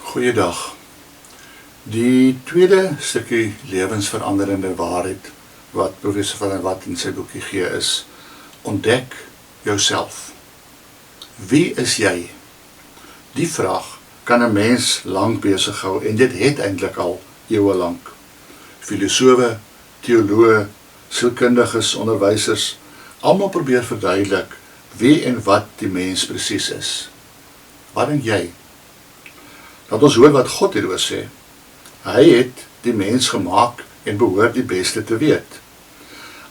Goeiedag. Die tweede stukkie lewensveranderende waarheid wat professor Van der Walt in sy boekie gee is: ontdek jouself. Wie is jy? Die vraag kan 'n mens lank besig hou en dit het eintlik al eeue lank. Filosowe, teoloë, sielkundiges, onderwysers, almal probeer verduidelik wie en wat die mens presies is. Wat dink jy? Laat ons hoor wat God hieroor sê. Hy het die mens gemaak en behoort die beste te weet.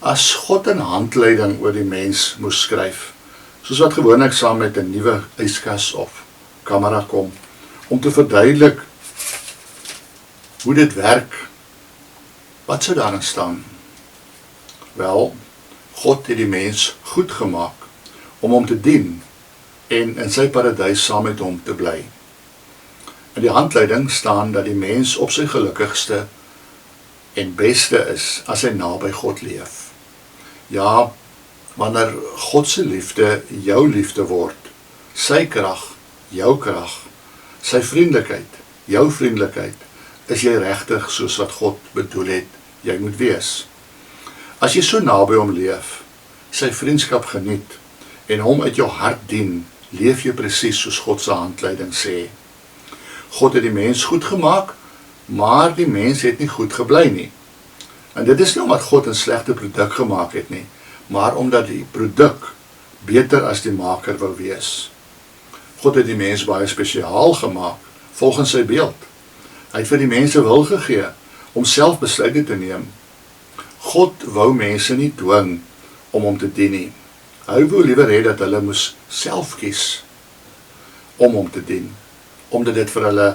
As God 'n handleiding oor die mens moes skryf, soos wat gewoonlik saam met 'n nuwe yskas of kamera kom, om te verduidelik hoe dit werk, wat sou daarin staan? Wel, God het die mens goed gemaak om hom te dien en in sy paradys saam met hom te bly. In die handleiding staan dat die mens op sy gelukkigste en beste is as hy naby God leef. Ja, wanneer God se liefde jou liefde word, sy krag, jou krag, sy vriendelikheid, jou vriendelikheid, is jy regtig soos wat God bedoel het, jy moet wees. As jy so naby hom leef, sy vriendskap geniet en hom uit jou hart dien, leef jy presies soos God se handleiding sê. God het die mens goed gemaak, maar die mens het nie goed gebly nie. En dit is nie omdat God 'n slegte produk gemaak het nie, maar omdat die produk beter as die maker wou wees. God het die mens baie spesiaal gemaak, volgens sy beeld. Hy het vir die mense wil gegee, om self besluite te neem. God wou mense nie dwing om hom te dien nie. Hy wou liewer hê dat hulle moes self kies om hom te dien, omdat dit vir hulle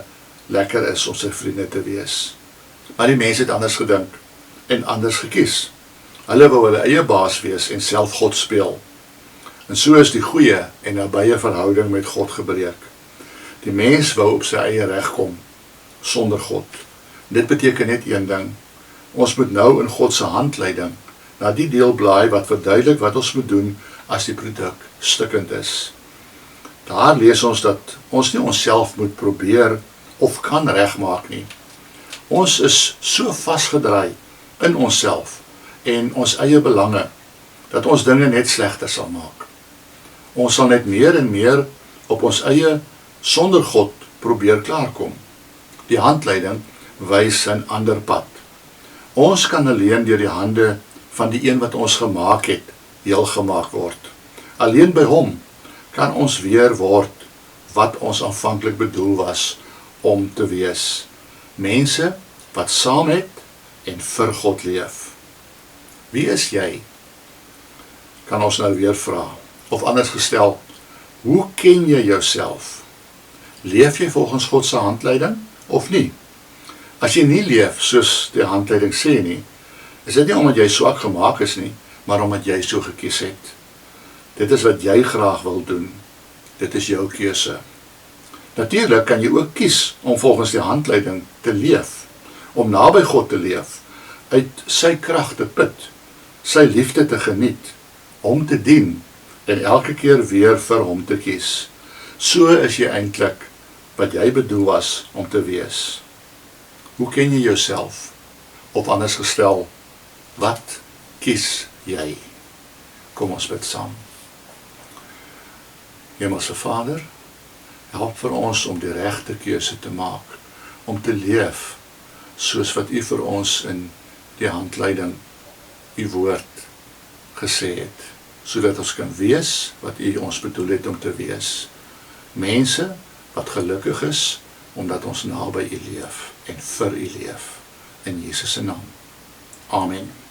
lekker is om sy vriende te wees. Maar die mense het anders gedink en anders gekies. Hulle wou hulle eie baas wees en self God speel. En so is die goeie en nabye verhouding met God gebreek. Die mens wou op sy eie reg kom, sonder God. Dit beteken net een ding: ons moet nou in God se handleiding na die deel blaai wat verduidelik wat ons moet doen as die produk stukkend is. Daar lees ons dat ons nie onsself moet probeer of kan regmaak nie. Ons is so vasgedraai in onsself en ons eie belange, dat ons dinge net slegter sal maak. Ons sal net meer en meer op ons eie, sonder God, probeer klaarkom. Die handleiding wys 'n ander pad. Ons kan alleen deur die hande van die een wat ons gemaak het, heel gemaak word. Alleen by hom kan ons weer word wat ons aanvanklik bedoel was om te wees. Mense wat saam het en vir God leef. Wie is jy? Kan ons nou weer vra. Of anders gestel, hoe ken jy jouself? Leef jy volgens God se handleiding of nie? As jy nie leef soos die handleiding sê nie, is dit nie omdat jy swak gemaak is nie, maar omdat jy so gekies het. Dit is wat jy graag wil doen. Dit is jou keuse. Natuurlik kan jy ook kies om volgens die handleiding te leef, om naby God te leef, uit sy krag te put, sy liefde te geniet, hom te dien en elke keer weer vir hom te kies. So is jy eintlik wat jy bedoel was om te wees. Hoe ken jy jouself? Of anders gestel, wat kies jy? Kom ons bid saam. Hemelse Vader, help vir ons om die regte keuse te maak, om te leef soos wat U vir ons in die handleiding, U woord, gesê het, sodat ons kan wees wat U ons bedoel het om te wees. Mense wat gelukkig is, omdat ons naby U leef en vir U leef. In Jesus se naam. Amen.